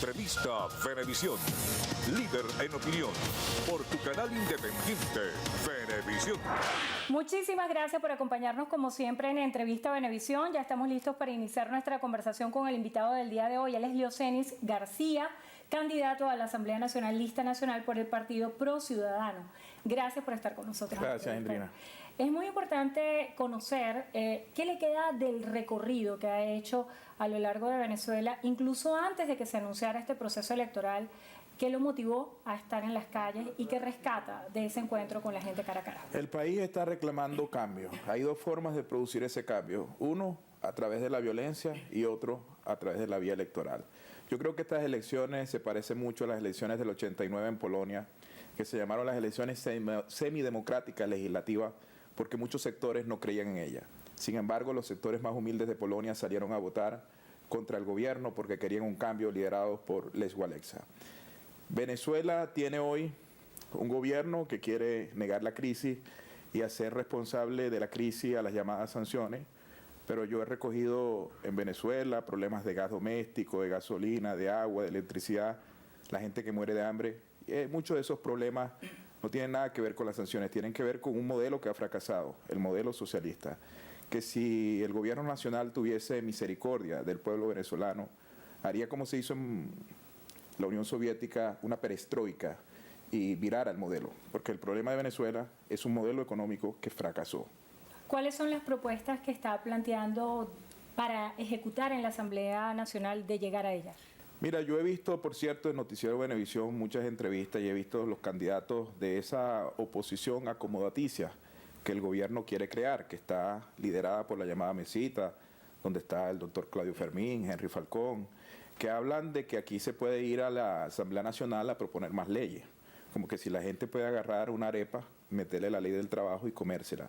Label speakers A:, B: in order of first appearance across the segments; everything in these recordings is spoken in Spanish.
A: Entrevista Venevisión. Líder en opinión. Por tu canal independiente, Venevisión.
B: Muchísimas gracias por acompañarnos como siempre en Entrevista Venevisión. Ya estamos listos para iniciar nuestra conversación con el invitado del día de hoy. Él es Leocenis García, candidato a la Asamblea Nacional, lista nacional por el partido Pro Ciudadano. Gracias por estar con nosotros.
C: Gracias, Andrina.
B: Es muy importante conocer qué le queda del recorrido que ha hecho a lo largo de Venezuela, incluso antes de que se anunciara este proceso electoral, qué lo motivó a estar en las calles y qué rescata de ese encuentro con la gente cara a cara.
C: El país está reclamando cambio. Hay dos formas de producir ese cambio. Uno, a través de la violencia, y otro, a través de la vía electoral. Yo creo que estas elecciones se parecen mucho a las elecciones del 89 en Polonia, que se llamaron las elecciones semidemocráticas legislativas, porque muchos sectores no creían en ellas. Sin embargo, los sectores más humildes de Polonia salieron a votar contra el gobierno porque querían un cambio liderado por Lech Wałęsa. Venezuela tiene hoy un gobierno que quiere negar la crisis y hacer responsable de la crisis a las llamadas sanciones, pero yo he recogido en Venezuela problemas de gas doméstico, de gasolina, de agua, de electricidad, la gente que muere de hambre. Muchos de esos problemas no tienen nada que ver con las sanciones, tienen que ver con un modelo que ha fracasado, el modelo socialista, que si el gobierno nacional tuviese misericordia del pueblo venezolano, haría como se hizo en la Unión Soviética, una perestroika, y virara el modelo, porque el problema de Venezuela es un modelo económico que fracasó.
B: ¿Cuáles son las propuestas que está planteando para ejecutar en la Asamblea Nacional de llegar a ella?
C: Mira, yo he visto, por cierto, en Noticiero Venevisión muchas entrevistas y he visto los candidatos de esa oposición acomodaticia que el gobierno quiere crear, que está liderada por la llamada mesita, donde está el doctor Claudio Fermín, Henry Falcón, que hablan de que aquí se puede ir a la Asamblea Nacional a proponer más leyes, como que si la gente puede agarrar una arepa, meterle la ley del trabajo y comérsela.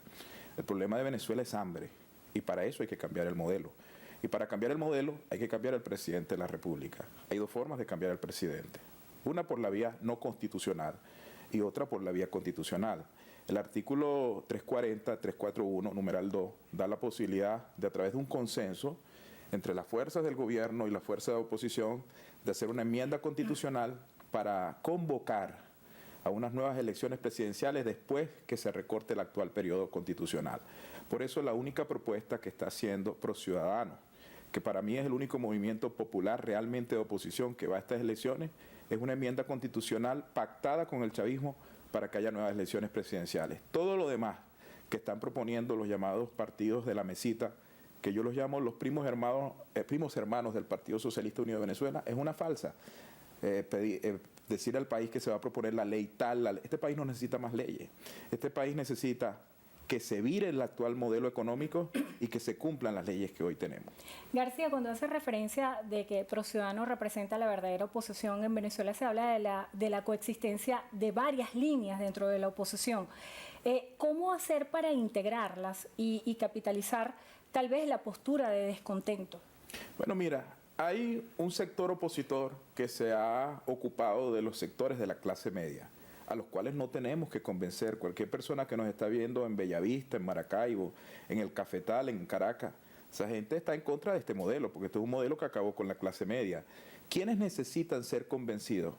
C: El problema de Venezuela es hambre, y para eso hay que cambiar el modelo. Y para cambiar el modelo hay que cambiar al presidente de la República. Hay dos formas de cambiar al presidente. Una por la vía no constitucional y otra por la vía constitucional. El artículo 340, 341, numeral 2, da la posibilidad de, a través de un consenso entre las fuerzas del gobierno y las fuerzas de oposición, de hacer una enmienda constitucional para convocar a unas nuevas elecciones presidenciales después que se recorte el actual periodo constitucional. Por eso la única propuesta que está haciendo Pro Ciudadano, que para mí es el único movimiento popular realmente de oposición que va a estas elecciones, es una enmienda constitucional pactada con el chavismo para que haya nuevas elecciones presidenciales. Todo lo demás que están proponiendo los llamados partidos de la mesita, que yo los llamo los primos hermanos del Partido Socialista Unido de Venezuela, es una falsa. Decir al país que se va a proponer la ley tal, este país no necesita más leyes. Este país necesita que se vire el actual modelo económico y que se cumplan las leyes que hoy tenemos.
B: García, cuando hace referencia de que Pro Ciudadano representa la verdadera oposición en Venezuela, se habla de la coexistencia de varias líneas dentro de la oposición. ¿Cómo hacer para integrarlas y capitalizar tal vez la postura de descontento?
C: Bueno, mira, hay un sector opositor que se ha ocupado de los sectores de la clase media, a los cuales no tenemos que convencer. Cualquier persona que nos está viendo en Bellavista, en Maracaibo, en el Cafetal, en Caracas, esa gente está en contra de este modelo, porque este es un modelo que acabó con la clase media. ¿Quiénes necesitan ser convencidos?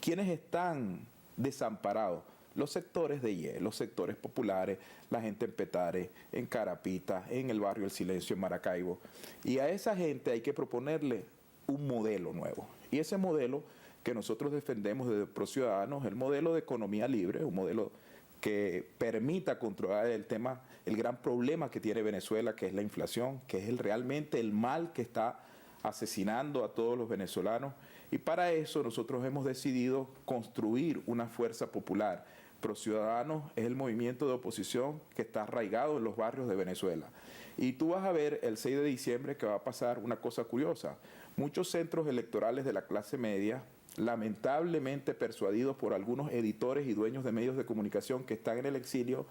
C: ¿Quiénes están desamparados? Los sectores de IE, los sectores populares, la gente en Petare, en Carapita, en el barrio El Silencio, en Maracaibo. Y a esa gente hay que proponerle un modelo nuevo. Y ese modelo que nosotros defendemos desde Pro Ciudadanos, el modelo de economía libre, un modelo que permita controlar el gran problema que tiene Venezuela, que es la inflación, que es realmente el mal que está asesinando a todos los venezolanos. Y para eso nosotros hemos decidido construir una fuerza popular. Pro Ciudadanos es el movimiento de oposición que está arraigado en los barrios de Venezuela. Y tú vas a ver el 6 de diciembre que va a pasar una cosa curiosa. Muchos centros electorales de la clase media, lamentablemente persuadidos por algunos editores y dueños de medios de comunicación que están en el exilio,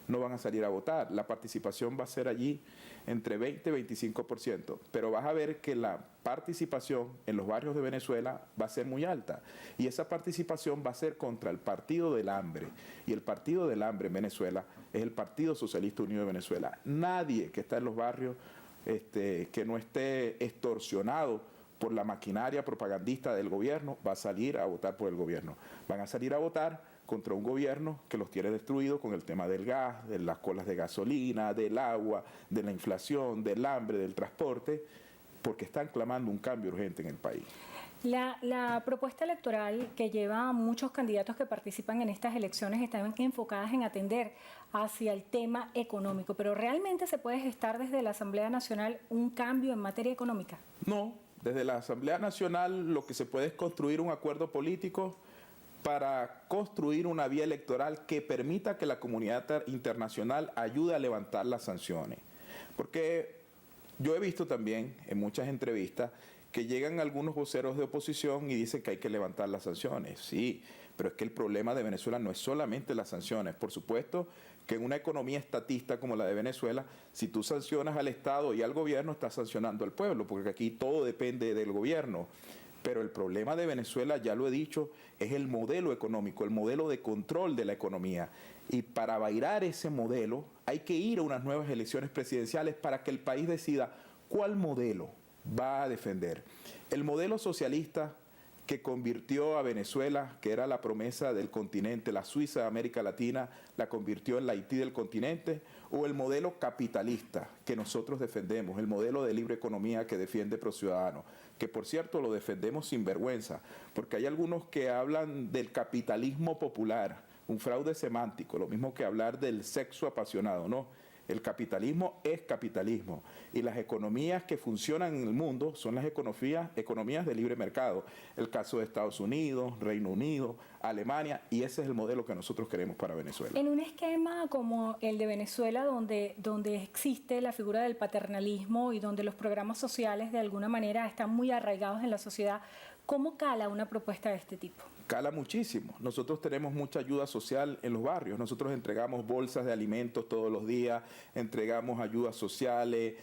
C: no van a salir a votar. La participación va a ser allí entre 20 y 25%, pero vas a ver que la participación en los barrios de Venezuela va a ser muy alta, y esa participación va a ser contra el Partido del Hambre, y el Partido del Hambre en Venezuela es el Partido Socialista Unido de Venezuela. Nadie que está en los barrios que no esté extorsionado por la maquinaria propagandista del gobierno, va a salir a votar por el gobierno. Van a salir a votar contra un gobierno que los tiene destruidos con el tema del gas, de las colas de gasolina, del agua, de la inflación, del hambre, del transporte, porque están clamando un cambio urgente en el país.
B: La propuesta electoral que lleva a muchos candidatos que participan en estas elecciones están enfocadas en atender hacia el tema económico, pero ¿realmente se puede gestar desde la Asamblea Nacional un cambio en materia económica?
C: No, desde la Asamblea Nacional lo que se puede es construir un acuerdo político para construir una vía electoral que permita que la comunidad internacional ayude a levantar las sanciones. Porque yo he visto también en muchas entrevistas que llegan algunos voceros de oposición y dicen que hay que levantar las sanciones. Sí, pero es que el problema de Venezuela no es solamente las sanciones. Por supuesto que en una economía estatista como la de Venezuela, si tú sancionas al Estado y al gobierno, estás sancionando al pueblo, porque aquí todo depende del gobierno. Pero el problema de Venezuela, ya lo he dicho, es el modelo económico, el modelo de control de la economía. Y para bailar ese modelo hay que ir a unas nuevas elecciones presidenciales para que el país decida cuál modelo va a defender. El modelo socialista que convirtió a Venezuela, que era la promesa del continente, la Suiza de América Latina, la convirtió en la Haití del continente, o el modelo capitalista que nosotros defendemos, el modelo de libre economía que defiende ProCiudadanos, que por cierto lo defendemos sin vergüenza, porque hay algunos que hablan del capitalismo popular, un fraude semántico, lo mismo que hablar del sexo apasionado, ¿no? El capitalismo es capitalismo y las economías que funcionan en el mundo son las economías de libre mercado. El caso de Estados Unidos, Reino Unido, Alemania, y ese es el modelo que nosotros queremos para Venezuela.
B: En un esquema como el de Venezuela, donde existe la figura del paternalismo y donde los programas sociales de alguna manera están muy arraigados en la sociedad, ¿cómo cala una propuesta de este tipo?
C: Cala muchísimo. Nosotros tenemos mucha ayuda social en los barrios. Nosotros entregamos bolsas de alimentos todos los días, entregamos ayudas sociales,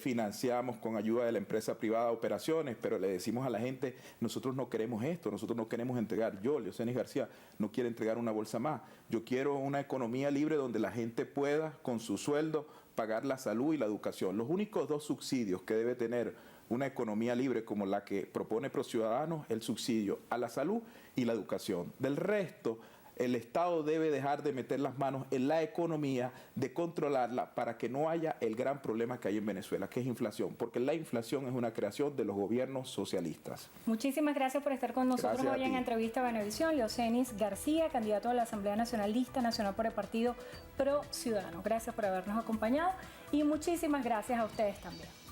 C: financiamos con ayuda de la empresa privada operaciones, pero le decimos a la gente, nosotros no queremos esto, nosotros no queremos entregar. Yo, Leocenis García, no quiero entregar una bolsa más. Yo quiero una economía libre donde la gente pueda, con su sueldo, pagar la salud y la educación. Los únicos dos subsidios que debe tener una economía libre como la que propone ProCiudadanos, el subsidio a la salud y la educación. Del resto, el Estado debe dejar de meter las manos en la economía, de controlarla para que no haya el gran problema que hay en Venezuela, que es inflación, porque la inflación es una creación de los gobiernos socialistas.
B: Muchísimas gracias por estar con nosotros hoy en Entrevista a Venevisión. Leocenis García, candidato a la Asamblea Nacional, lista nacional por el partido ProCiudadanos. Gracias por habernos acompañado y muchísimas gracias a ustedes también.